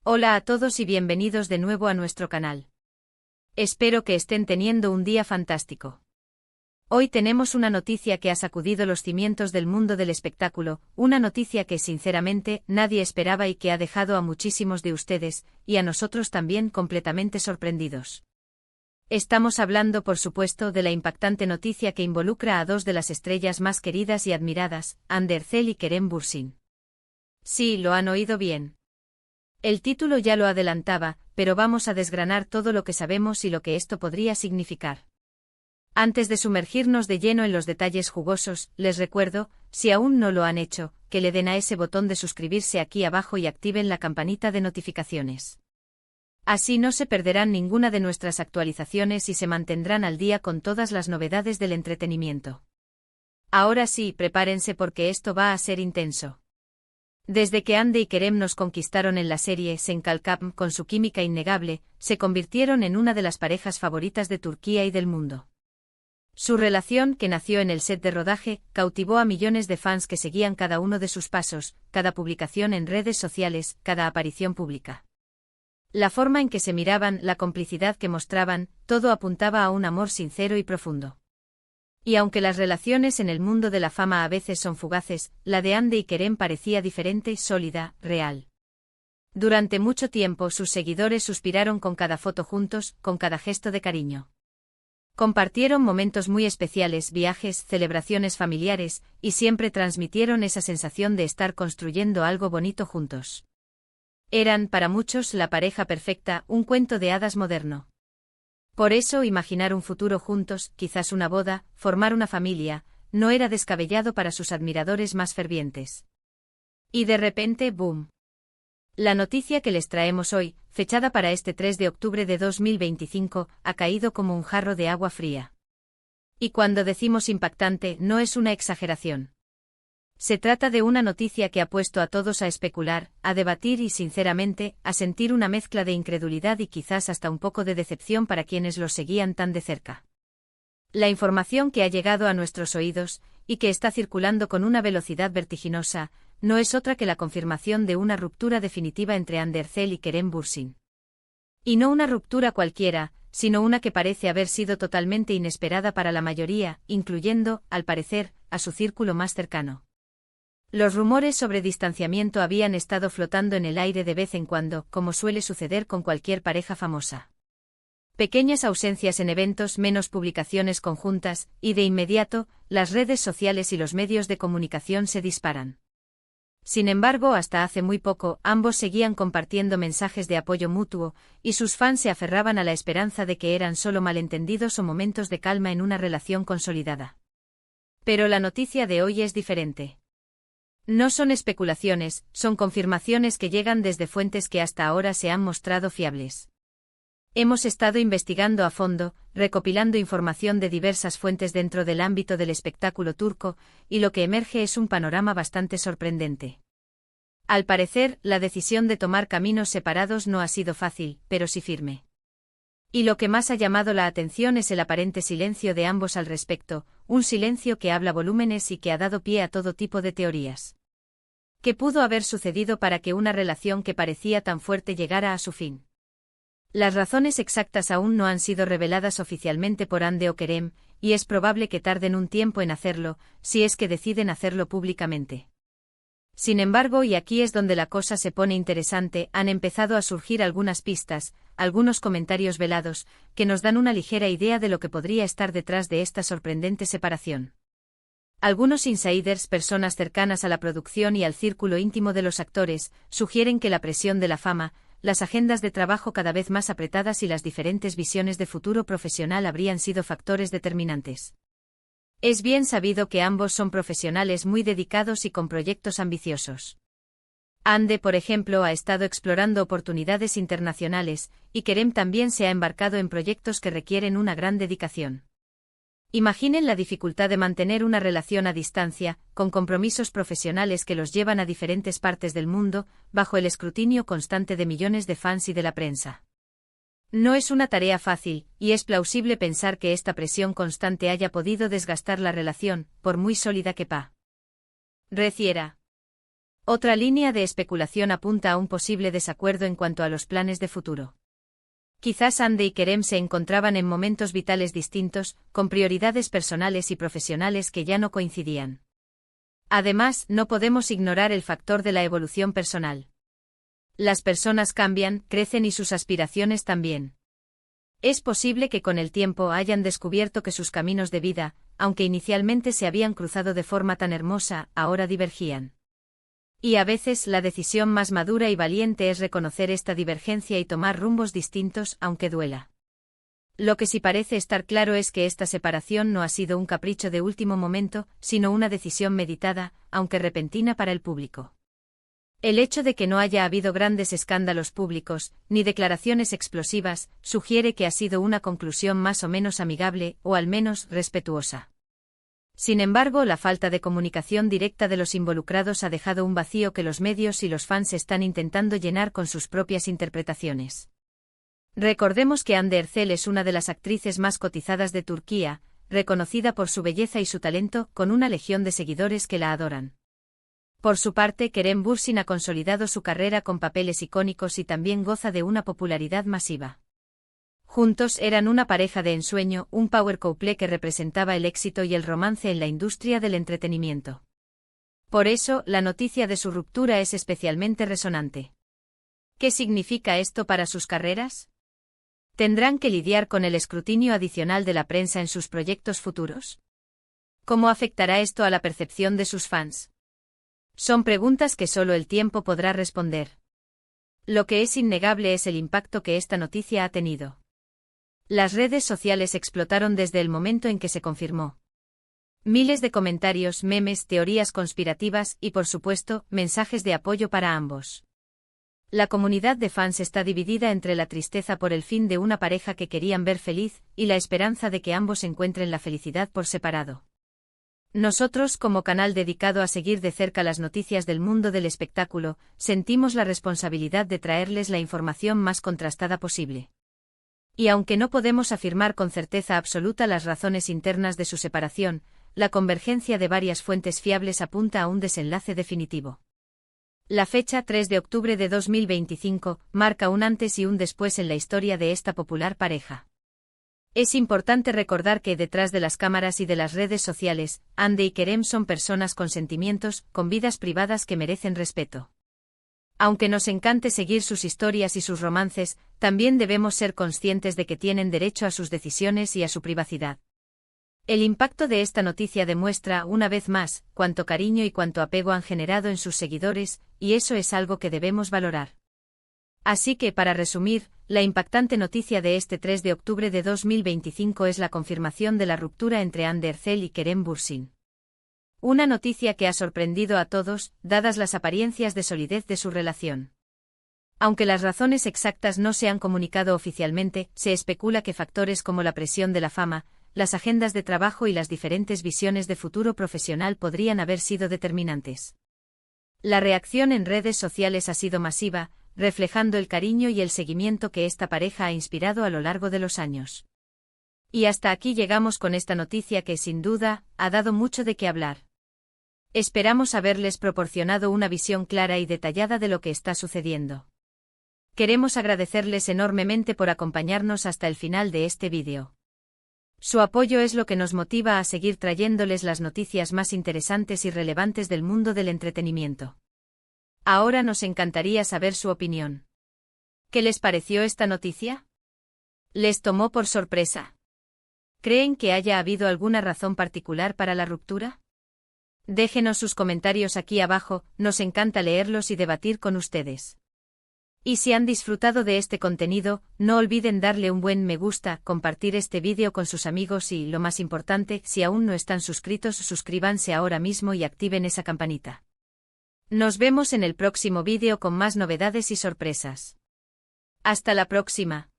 Hola a todos y bienvenidos de nuevo a nuestro canal. Espero que estén teniendo un día fantástico. Hoy tenemos una noticia que ha sacudido los cimientos del mundo del espectáculo, una noticia que sinceramente nadie esperaba y que ha dejado a muchísimos de ustedes, y a nosotros también completamente sorprendidos. Estamos hablando por supuesto de la impactante noticia que involucra a dos de las estrellas más queridas y admiradas, Hande Erçel y Kerem Bürsin. Sí, lo han oído bien. El título ya lo adelantaba, pero vamos a desgranar todo lo que sabemos y lo que esto podría significar. Antes de sumergirnos de lleno en los detalles jugosos, les recuerdo, si aún no lo han hecho, que le den a ese botón de suscribirse aquí abajo y activen la campanita de notificaciones. Así no se perderán ninguna de nuestras actualizaciones y se mantendrán al día con todas las novedades del entretenimiento. Ahora sí, prepárense porque esto va a ser intenso. Desde que Hande y Kerem nos conquistaron en la serie Senkalkam con su química innegable, se convirtieron en una de las parejas favoritas de Turquía y del mundo. Su relación, que nació en el set de rodaje, cautivó a millones de fans que seguían cada uno de sus pasos, cada publicación en redes sociales, cada aparición pública. La forma en que se miraban, la complicidad que mostraban, todo apuntaba a un amor sincero y profundo. Y aunque las relaciones en el mundo de la fama a veces son fugaces, la de Hande y Kerem parecía diferente, sólida, real. Durante mucho tiempo sus seguidores suspiraron con cada foto juntos, con cada gesto de cariño. Compartieron momentos muy especiales, viajes, celebraciones familiares, y siempre transmitieron esa sensación de estar construyendo algo bonito juntos. Eran, para muchos, la pareja perfecta, un cuento de hadas moderno. Por eso imaginar un futuro juntos, quizás una boda, formar una familia, no era descabellado para sus admiradores más fervientes. Y de repente, ¡boom! La noticia que les traemos hoy, fechada para este 3 de octubre de 2025, ha caído como un jarro de agua fría. Y cuando decimos impactante, no es una exageración. Se trata de una noticia que ha puesto a todos a especular, a debatir y, sinceramente, a sentir una mezcla de incredulidad y quizás hasta un poco de decepción para quienes los seguían tan de cerca. La información que ha llegado a nuestros oídos, y que está circulando con una velocidad vertiginosa, no es otra que la confirmación de una ruptura definitiva entre Hande Erçel y Kerem Bürsin. Y no una ruptura cualquiera, sino una que parece haber sido totalmente inesperada para la mayoría, incluyendo, al parecer, a su círculo más cercano. Los rumores sobre distanciamiento habían estado flotando en el aire de vez en cuando, como suele suceder con cualquier pareja famosa. Pequeñas ausencias en eventos, menos publicaciones conjuntas, y de inmediato, las redes sociales y los medios de comunicación se disparan. Sin embargo, hasta hace muy poco, ambos seguían compartiendo mensajes de apoyo mutuo, y sus fans se aferraban a la esperanza de que eran solo malentendidos o momentos de calma en una relación consolidada. Pero la noticia de hoy es diferente. No son especulaciones, son confirmaciones que llegan desde fuentes que hasta ahora se han mostrado fiables. Hemos estado investigando a fondo, recopilando información de diversas fuentes dentro del ámbito del espectáculo turco, y lo que emerge es un panorama bastante sorprendente. Al parecer, la decisión de tomar caminos separados no ha sido fácil, pero sí firme. Y lo que más ha llamado la atención es el aparente silencio de ambos al respecto, un silencio que habla volúmenes y que ha dado pie a todo tipo de teorías. ¿Qué pudo haber sucedido para que una relación que parecía tan fuerte llegara a su fin? Las razones exactas aún no han sido reveladas oficialmente por Hande o Kerem, y es probable que tarden un tiempo en hacerlo, si es que deciden hacerlo públicamente. Sin embargo, y aquí es donde la cosa se pone interesante, han empezado a surgir algunas pistas, algunos comentarios velados, que nos dan una ligera idea de lo que podría estar detrás de esta sorprendente separación. Algunos insiders, personas cercanas a la producción y al círculo íntimo de los actores, sugieren que la presión de la fama, las agendas de trabajo cada vez más apretadas y las diferentes visiones de futuro profesional habrían sido factores determinantes. Es bien sabido que ambos son profesionales muy dedicados y con proyectos ambiciosos. Hande, por ejemplo, ha estado explorando oportunidades internacionales, y Kerem también se ha embarcado en proyectos que requieren una gran dedicación. Imaginen la dificultad de mantener una relación a distancia, con compromisos profesionales que los llevan a diferentes partes del mundo, bajo el escrutinio constante de millones de fans y de la prensa. No es una tarea fácil, y es plausible pensar que esta presión constante haya podido desgastar la relación, por muy sólida que pareciera. Otra línea de especulación apunta a un posible desacuerdo en cuanto a los planes de futuro. Quizás Andy y Kerem se encontraban en momentos vitales distintos, con prioridades personales y profesionales que ya no coincidían. Además, no podemos ignorar el factor de la evolución personal. Las personas cambian, crecen y sus aspiraciones también. Es posible que con el tiempo hayan descubierto que sus caminos de vida, aunque inicialmente se habían cruzado de forma tan hermosa, ahora divergían. Y a veces la decisión más madura y valiente es reconocer esta divergencia y tomar rumbos distintos, aunque duela. Lo que sí parece estar claro es que esta separación no ha sido un capricho de último momento, sino una decisión meditada, aunque repentina para el público. El hecho de que no haya habido grandes escándalos públicos, ni declaraciones explosivas, sugiere que ha sido una conclusión más o menos amigable, o al menos respetuosa. Sin embargo, la falta de comunicación directa de los involucrados ha dejado un vacío que los medios y los fans están intentando llenar con sus propias interpretaciones. Recordemos que Hande Erçel es una de las actrices más cotizadas de Turquía, reconocida por su belleza y su talento, con una legión de seguidores que la adoran. Por su parte, Kerem Bürsin ha consolidado su carrera con papeles icónicos y también goza de una popularidad masiva. Juntos eran una pareja de ensueño, un power couple que representaba el éxito y el romance en la industria del entretenimiento. Por eso, la noticia de su ruptura es especialmente resonante. ¿Qué significa esto para sus carreras? ¿Tendrán que lidiar con el escrutinio adicional de la prensa en sus proyectos futuros? ¿Cómo afectará esto a la percepción de sus fans? Son preguntas que solo el tiempo podrá responder. Lo que es innegable es el impacto que esta noticia ha tenido. Las redes sociales explotaron desde el momento en que se confirmó. Miles de comentarios, memes, teorías conspirativas y, por supuesto, mensajes de apoyo para ambos. La comunidad de fans está dividida entre la tristeza por el fin de una pareja que querían ver feliz y la esperanza de que ambos encuentren la felicidad por separado. Nosotros, como canal dedicado a seguir de cerca las noticias del mundo del espectáculo, sentimos la responsabilidad de traerles la información más contrastada posible. Y aunque no podemos afirmar con certeza absoluta las razones internas de su separación, la convergencia de varias fuentes fiables apunta a un desenlace definitivo. La fecha 3 de octubre de 2025 marca un antes y un después en la historia de esta popular pareja. Es importante recordar que detrás de las cámaras y de las redes sociales, Hande y Kerem son personas con sentimientos, con vidas privadas que merecen respeto. Aunque nos encante seguir sus historias y sus romances, también debemos ser conscientes de que tienen derecho a sus decisiones y a su privacidad. El impacto de esta noticia demuestra, una vez más, cuánto cariño y cuánto apego han generado en sus seguidores, y eso es algo que debemos valorar. Así que, para resumir, la impactante noticia de este 3 de octubre de 2025 es la confirmación de la ruptura entre Hande Erçel y Kerem Bürsin. Una noticia que ha sorprendido a todos, dadas las apariencias de solidez de su relación. Aunque las razones exactas no se han comunicado oficialmente, se especula que factores como la presión de la fama, las agendas de trabajo y las diferentes visiones de futuro profesional podrían haber sido determinantes. La reacción en redes sociales ha sido masiva, reflejando el cariño y el seguimiento que esta pareja ha inspirado a lo largo de los años. Y hasta aquí llegamos con esta noticia que, sin duda, ha dado mucho de qué hablar. Esperamos haberles proporcionado una visión clara y detallada de lo que está sucediendo. Queremos agradecerles enormemente por acompañarnos hasta el final de este vídeo. Su apoyo es lo que nos motiva a seguir trayéndoles las noticias más interesantes y relevantes del mundo del entretenimiento. Ahora nos encantaría saber su opinión. ¿Qué les pareció esta noticia? ¿Les tomó por sorpresa? ¿Creen que haya habido alguna razón particular para la ruptura? Déjenos sus comentarios aquí abajo, nos encanta leerlos y debatir con ustedes. Y si han disfrutado de este contenido, no olviden darle un buen me gusta, compartir este vídeo con sus amigos y, lo más importante, si aún no están suscritos, suscríbanse ahora mismo y activen esa campanita. Nos vemos en el próximo vídeo con más novedades y sorpresas. Hasta la próxima.